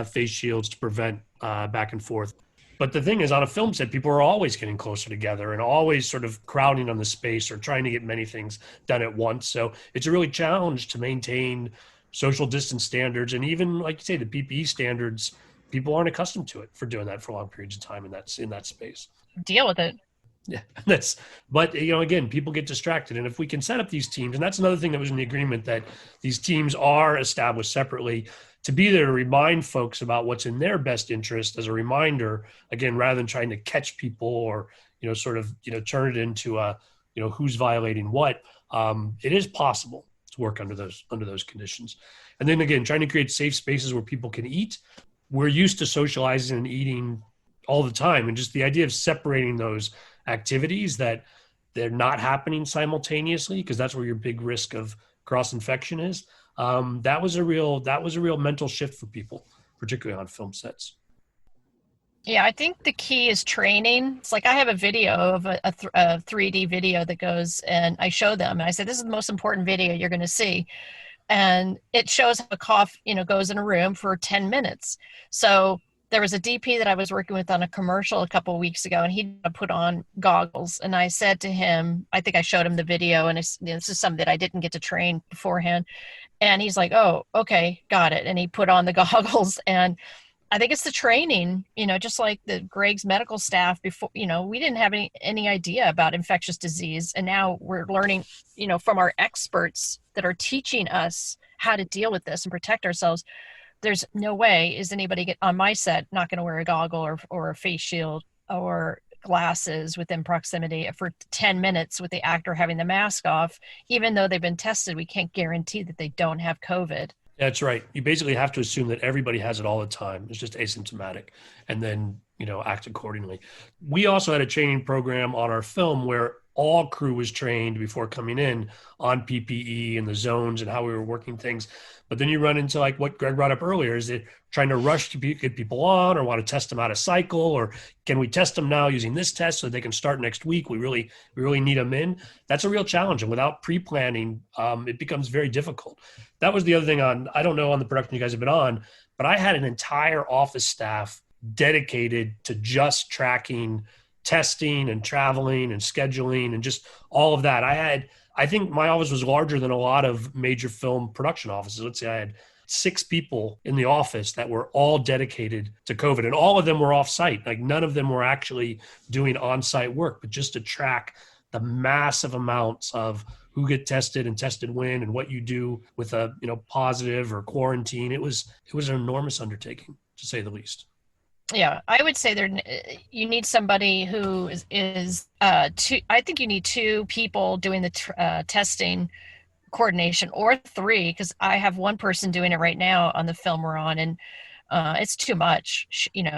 face shields to prevent back and forth. But the thing is, on a film set, people are always getting closer together and always sort of crowding on the space or trying to get many things done at once. So it's a really challenge to maintain social distance standards. And even, like you say, the PPE standards, people aren't accustomed to it for doing that for long periods of time in that space. Deal with it. Yeah, but again, people get distracted. And if we can set up these teams, and that's another thing that was in the agreement, that these teams are established separately to be there to remind folks about what's in their best interest as a reminder, again, rather than trying to catch people or, turn it into who's violating what. It is possible to work under those conditions. And then again, trying to create safe spaces where people can eat. We're used to socializing and eating all the time. And just the idea of separating those activities, that they're not happening simultaneously, because that's where your big risk of cross infection is. That was a real mental shift for people, particularly on film sets. Yeah, I think the key is training. It's like I have a video of a 3D video that goes, and I show them, and I say, this is the most important video you're going to see. And it shows how a cough, goes in a room for 10 minutes. So there was a DP that I was working with on a commercial a couple of weeks ago, and he put on goggles. And I said to him, I think I showed him the video, and this is something that I didn't get to train beforehand. And he's like, oh, okay, got it. And he put on the goggles. And I think it's the training, just like the Greg's medical staff before, we didn't have any idea about infectious disease. And now we're learning, from our experts that are teaching us how to deal with this and protect ourselves. There's no way is anybody on my set not going to wear a goggle or a face shield or glasses within proximity for 10 minutes with the actor having the mask off. Even though they've been tested, we can't guarantee that they don't have COVID. That's right. You basically have to assume that everybody has it all the time. It's just asymptomatic, and then, act accordingly. We also had a training program on our film where all crew was trained before coming in on PPE and the zones and how we were working things. But then you run into, like what Greg brought up earlier, is it trying to rush to get people on, or want to test them out of cycle, or can we test them now using this test so they can start next week? We really need them in. That's a real challenge. And without pre-planning, it becomes very difficult. That was the other thing I don't know on the production you guys have been on, but I had an entire office staff dedicated to just tracking testing and traveling and scheduling and just all of that. I think my office was larger than a lot of major film production offices. Let's say I had 6 people in the office that were all dedicated to COVID, and all of them were off-site. Like none of them were actually doing on-site work, but just to track the massive amounts of who get tested and tested when and what you do with a positive or quarantine. It was an enormous undertaking, to say the least. Yeah, I would say you need somebody who is two. I think you need 2 people doing the testing coordination, or 3, because I have one person doing it right now on the film we're on, and it's too much.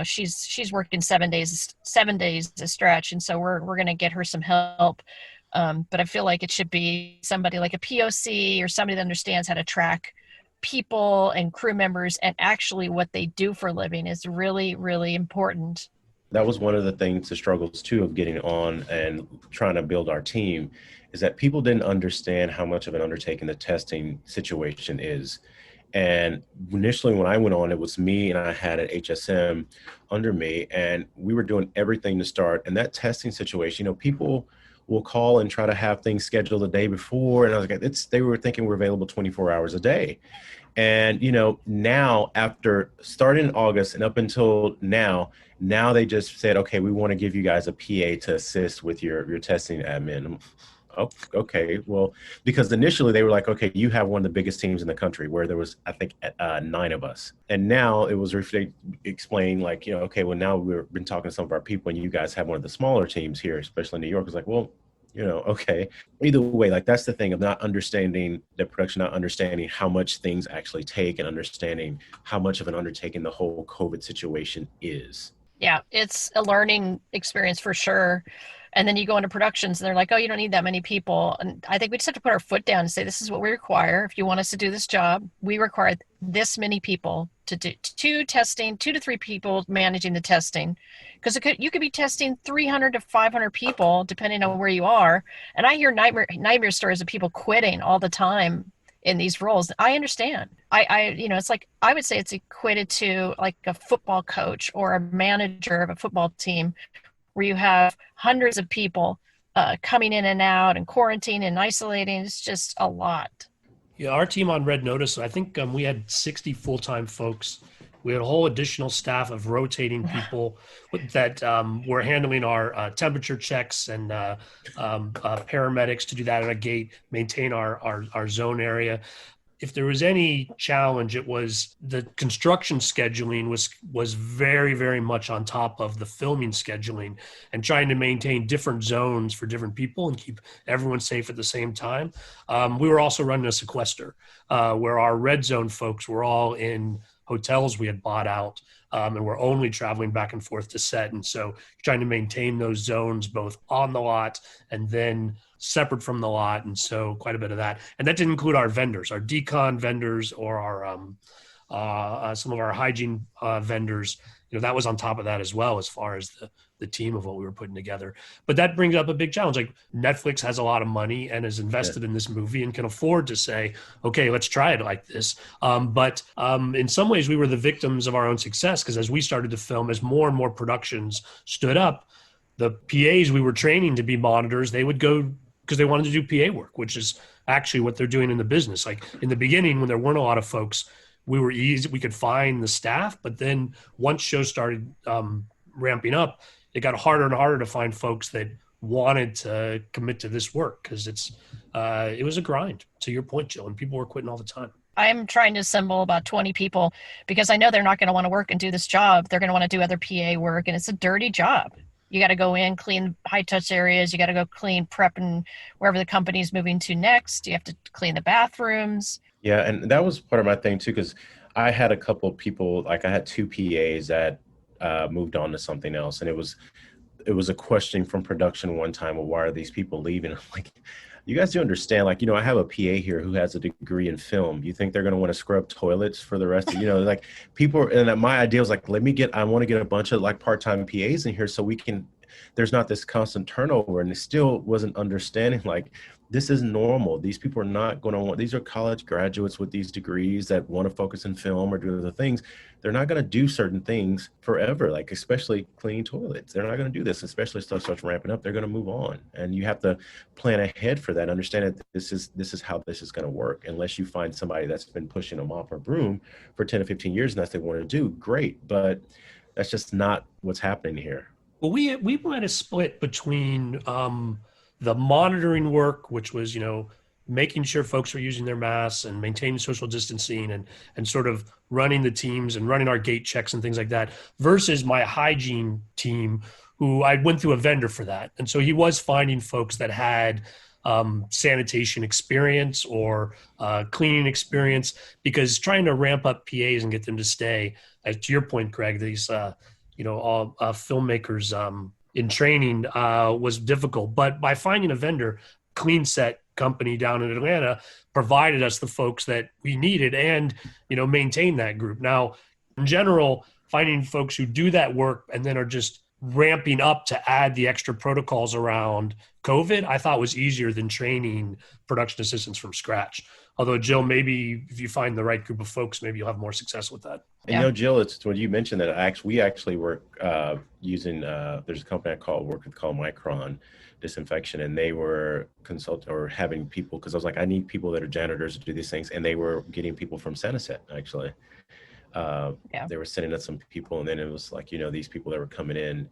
She's working 7 days a stretch, and so we're going to get her some help. But I feel like it should be somebody like a POC or somebody that understands how to track people and crew members, and actually what they do for a living is really, really important. That was one of the struggles too of getting on and trying to build our team, is that people didn't understand how much of an undertaking the testing situation is. And initially when I went on, it was me, and I had an HSM under me, and we were doing everything to start. And that testing situation, people will call and try to have things scheduled the day before. And I was like, they were thinking we're available 24 hours a day. And, now after starting in August and up until now they just said, okay, we want to give you guys a PA to assist with your testing admin. Oh, okay. Well, because initially they were like, okay, you have one of the biggest teams in the country, where there was, I think, 9 of us. And now it was explained like, okay, well, now we've been talking to some of our people, and you guys have one of the smaller teams here, especially in New York. It's like, well, Okay. Either way, like that's the thing of not understanding the production, not understanding how much things actually take, and understanding how much of an undertaking the whole COVID situation is. Yeah, it's a learning experience for sure. And then you go into productions and they're like, oh, you don't need that many people. And I think we just have to put our foot down and say, this is what we require. If you want us to do this job, we require this many people to do 2 to 3 people managing the testing. Because you could be testing 300 to 500 people, depending on where you are. And I hear nightmare stories of people quitting all the time in these roles. I understand. It's like, I would say it's equated to like a football coach or a manager of a football team where you have hundreds of people coming in and out and quarantining and isolating. It's just a lot. Yeah, our team on Red Notice, I think we had 60 full-time folks. We had a whole additional staff of rotating people that were handling our temperature checks and paramedics to do that at a gate, maintain our zone area. If there was any challenge, it was the construction scheduling was very, very much on top of the filming scheduling and trying to maintain different zones for different people and keep everyone safe at the same time. We were also running a sequester where our red zone folks were all in hotels we had bought out and we're only traveling back and forth to set. And so trying to maintain those zones both on the lot and then separate from the lot. And so quite a bit of that. And that didn't include our vendors, our decon vendors or our some of our hygiene vendors. That was on top of that as well, as far as the team of what we were putting together. But that brings up a big challenge. Like Netflix has a lot of money and is invested in this movie and can afford to say, okay, let's try it like this. But in some ways we were the victims of our own success, because as we started to film, as more and more productions stood up, the PAs we were training to be monitors, they would go because they wanted to do PA work, which is actually what they're doing in the business. Like in the beginning, when there weren't a lot of folks, we could find the staff, but then once shows started ramping up, it got harder and harder to find folks that wanted to commit to this work, because it was a grind, to your point, Jill, and people were quitting all the time. I'm trying to assemble about 20 people because I know they're not going to want to work and do this job. They're going to want to do other PA work, and it's a dirty job. You got to go in, clean high touch areas. You got to go clean prep and wherever the company's moving to next. You have to clean the bathrooms. Yeah, and that was part of my thing too, because I had a couple of people, like I had 2 PAs that moved on to something else, and it was a question from production one time, well, why are these people leaving? I'm like, you guys do understand, like, I have a PA here who has a degree in film. You think they're going to want to scrub toilets for the rest of, like people, and my idea was like, I want to get a bunch of like part-time PAs in here so there's not this constant turnover. And it still wasn't understanding, like, this is normal. These people are not going to want, these are college graduates with these degrees that want to focus in film or do other things. They're not going to do certain things forever, like especially cleaning toilets. They're not going to do this, especially stuff starts ramping up. They're going to move on. And you have to plan ahead for that. Understand that this is how this is going to work. Unless you find somebody that's been pushing a mop or broom for 10 to 15 years and that's what they want to do, great. But that's just not what's happening here. Well, we might have split between the monitoring work, which was, making sure folks are using their masks and maintaining social distancing and sort of running the teams and running our gate checks and things like that, versus my hygiene team, who I went through a vendor for that. And so he was finding folks that had sanitation experience or cleaning experience, because trying to ramp up PAs and get them to stay, to your point, Greg, these, all filmmakers in training was difficult. But by finding a vendor, Clean Set company down in Atlanta provided us the folks that we needed and, maintain that group. Now, in general, finding folks who do that work and then are just ramping up to add the extra protocols around COVID, I thought was easier than training production assistants from scratch. Although, Jill, maybe if you find the right group of folks, maybe you'll have more success with that. And Jill, it's when you mentioned that we actually were using, there's a company I work with called Micron Disinfection, and they were consulting or having people, because I was like, I need people that are janitors to do these things, and they were getting people from Saniset, actually. They were sending us some people, and then it was like, these people that were coming in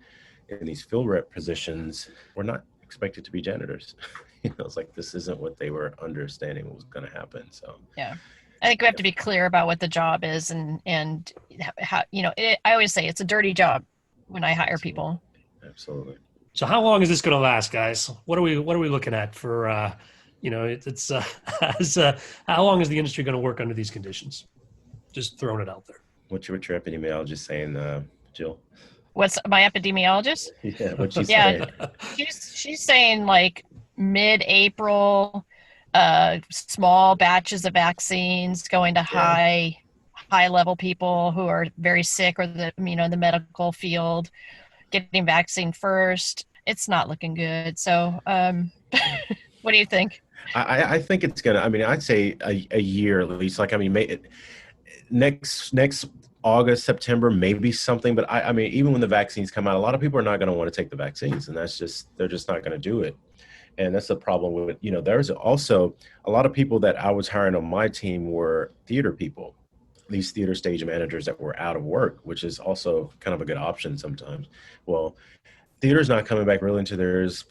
these field rep positions were not expected to be janitors. It's like, this isn't what they were understanding was going to happen. So I think we have to be clear about what the job is and how, I always say it's a dirty job when I hire people. Absolutely. So how long is this going to last, guys? What are we looking at for, it's how long is the industry going to work under these conditions? Just throwing it out there. What's your epidemiologist saying, Jill? What's my epidemiologist? Yeah, what she Yeah, saying? she's saying like mid-April, small batches of vaccines going to Yeah. high level people who are very sick, or the the medical field getting vaccine first. It's not looking good. So, what do you think? I think it's gonna. I mean, I'd say a year at least. Like, I mean, next August, September, maybe something. But I mean, even when the vaccines come out, a lot of people are not going to want to take the vaccines, and they're just not going to do it. And that's the problem with, there's also a lot of people that I was hiring on my team were theater people, these theater stage managers that were out of work, which is also kind of a good option sometimes. Well, theater's not coming back really until there's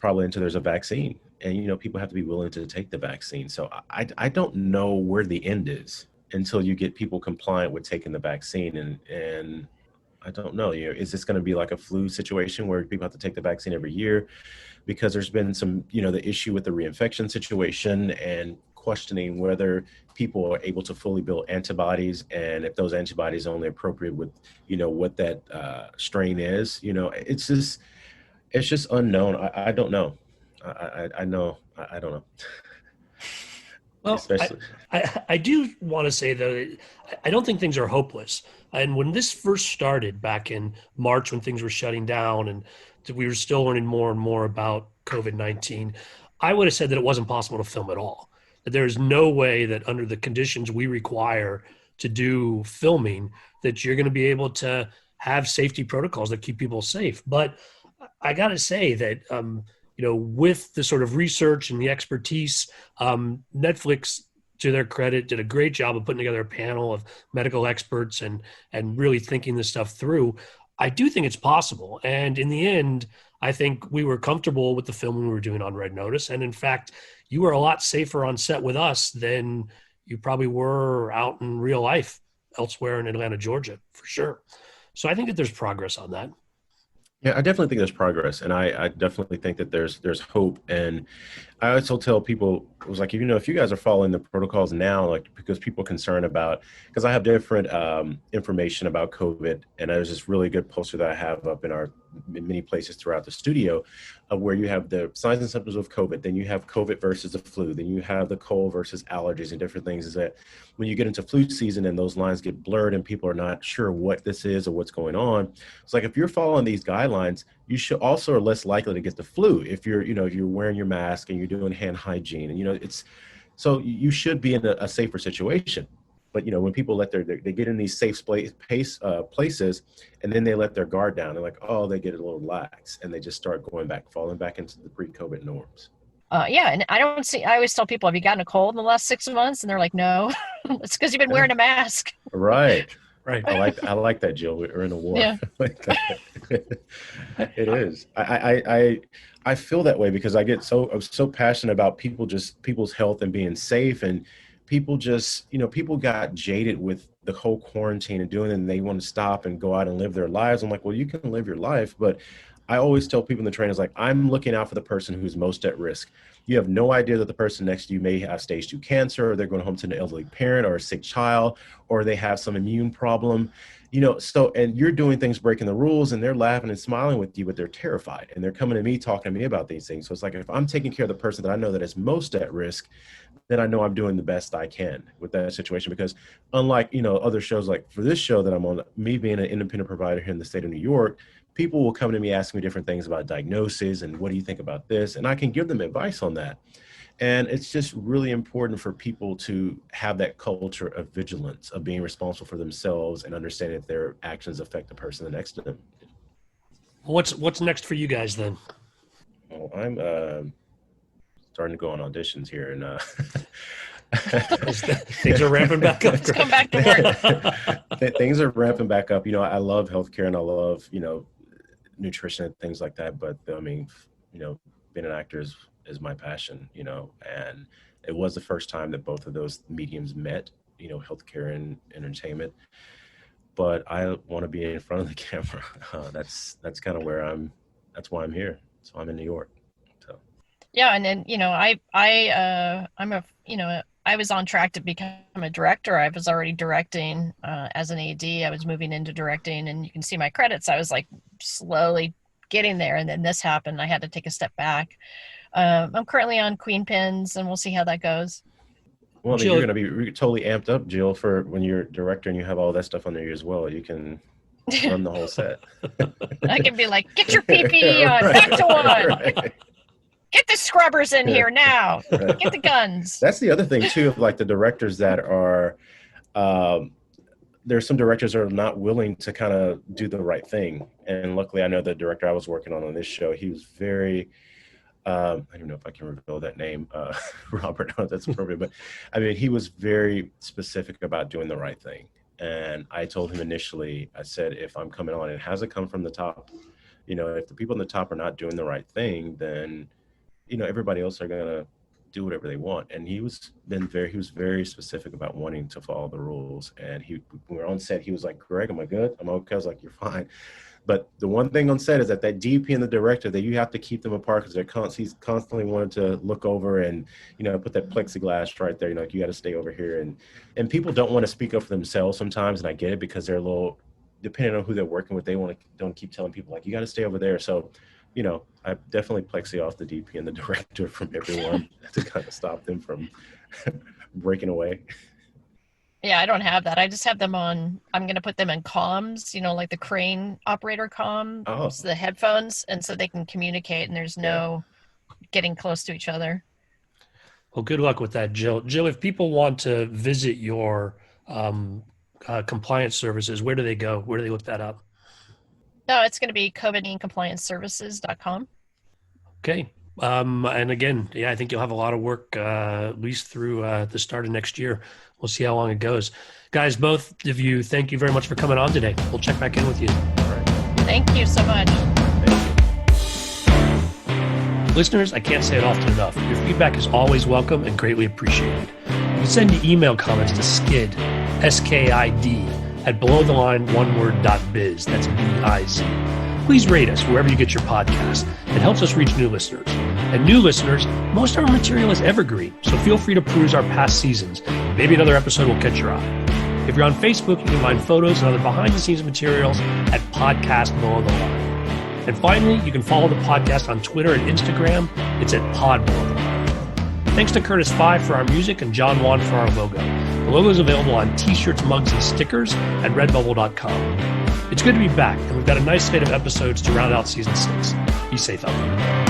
a vaccine. And, people have to be willing to take the vaccine. So I don't know where the end is until you get people compliant with taking the vaccine. And I don't know, is this going to be like a flu situation where people have to take the vaccine every year? Because there's been some, the issue with the reinfection situation and questioning whether people are able to fully build antibodies, and if those antibodies are only appropriate with, what that strain is. It's just unknown. I don't know. I know. I don't know. Well, Especially. I do want to say though, I don't think things are hopeless. And when this first started back in March, when things were shutting down and we were still learning more and more about COVID-19, I would have said that it wasn't possible to film at all. That there's no way that under the conditions we require to do filming, that you're going to be able to have safety protocols that keep people safe. But I got to say that, with the sort of research and the expertise, Netflix, to their credit, did a great job of putting together a panel of medical experts and really thinking this stuff through. I do think it's possible. And in the end, I think we were comfortable with the filming we were doing on Red Notice. And in fact, you were a lot safer on set with us than you probably were out in real life elsewhere in Atlanta, Georgia, for sure. So I think that there's progress on that. Yeah, I definitely think there's progress, and I definitely think that there's hope. And I also tell people, it was like, if you guys are following the protocols now, like, because people are concerned about, because I have different information about COVID, and there's this really good poster that I have up in many places throughout the studio, where you have the signs and symptoms of COVID, then you have COVID versus the flu, then you have the cold versus allergies and different things. Is that when you get into flu season and those lines get blurred and people are not sure what this is or what's going on, it's like, if you're following these guidelines, you should also are less likely to get the flu if you're wearing your mask and you're doing hand hygiene, and so you should be in a safer situation. But when people they get in these safe places, and then they let their guard down, they're like, oh, they get a little lax, and they just start falling back into the pre-COVID norms. Yeah, and I always tell people, have you gotten a cold in the last 6 months? And they're like, no. It's because you've been wearing a mask. Right. Right. I like that, Jill. We're in a war. Yeah. It is. I feel that way because I'm so passionate about people's health and being safe, and people people got jaded with the whole quarantine and doing it, and they want to stop and go out and live their lives. I'm like, well, you can live your life, but I always tell people in the trainings, like, I'm looking out for the person who's most at risk. You have no idea that the person next to you may have stage 2 cancer, or they're going home to an elderly parent or a sick child, or they have some immune problem, and you're doing things breaking the rules, and they're laughing and smiling with you, but they're terrified, and they're coming to me, talking to me about these things. So it's like, if I'm taking care of the person that I know that is most at risk, then I know I'm doing the best I can with that situation. Because unlike, other shows, like for this show that I'm on, me being an independent provider here in the state of New York, people will come to me asking me different things about diagnosis and what do you think about this? And I can give them advice on that. And it's just really important for people to have that culture of vigilance, of being responsible for themselves and understanding that their actions affect the person next to them. What's next for you guys then? Well, I'm starting to go on auditions here, and things are ramping back up. Let's come back to work. Things are ramping back up. I love healthcare and I love, nutrition and things like that. But I mean, being an actor is my passion, and it was the first time that both of those mediums met, healthcare and entertainment. But I want to be in front of the camera. That's kind of where that's why I'm here. So I'm in New York. So Yeah, and then I was on track to become a director. I was already directing as an AD. I was moving into directing, and you can see my credits. I was like slowly getting there, and then this happened. I had to take a step back. I'm currently on Queen Pins, and we'll see how that goes. well, I mean, Jill- you're going to be totally amped up, Jill, for when you're director and you have all that stuff under you as well. You can run the whole set. I can be like, get your PPE on, back to one. Right. Get the scrubbers in here now. Right. Get the guns. That's the other thing too, of like the directors that are, there's some directors that are not willing to kind of do the right thing. And luckily I know the director I was working on this show, he was very, I don't know if I can reveal that name, Robert, no, that's appropriate, but I mean, he was very specific about doing the right thing. And I told him initially, I said, if I'm coming on, it has to come from the top. If the people in the top are not doing the right thing, then everybody else are gonna do whatever they want. And he was very specific about wanting to follow the rules. And when we were on set, he was like, Greg, am I good? I'm okay. I was like, you're fine. But the one thing on set is that DP and the director, that you have to keep them apart, because he's constantly wanting to look over and, put that plexiglass right there. Like, you got to stay over here. And people don't want to speak up for themselves sometimes. And I get it, because they're a little, depending on who they're working with, they don't keep telling people like, you got to stay over there. So, I definitely plexi off the DP and the director from everyone to kind of stop them from breaking away. Yeah, I don't have that. I just have them on, I'm going to put them in comms, like the crane operator comms, the headphones, and so they can communicate and there's no getting close to each other. Well, good luck with that, Jill. Jill, if people want to visit your compliance services, where do they go? Where do they look that up? No, it's going to be COVID-19complianceservices.com. Okay. And again, I think you'll have a lot of work at least through the start of next year. We'll see how long it goes. Guys, both of you, thank you very much for coming on today. We'll check back in with you. All right. Thank you so much. Listeners, I can't say it often enough. Your feedback is always welcome and greatly appreciated. You can send your email comments to skid, S-K-I-D, at belowtheline1word.biz. That's B-I-Z. Please rate us wherever you get your podcast. It helps us reach new listeners. And new listeners, most of our material is evergreen, so feel free to peruse our past seasons. Maybe another episode will catch your eye. If you're on Facebook, you can find photos and other behind-the-scenes materials at Podcast Below the Line. And finally, you can follow the podcast on Twitter and Instagram. It's at Pod Below the Line. Thanks to Curtis Five for our music and John Wan for our logo. The logo is available on t-shirts, mugs, and stickers at redbubble.com. It's good to be back, and we've got a nice slate of episodes to round out season 6. Be safe out there.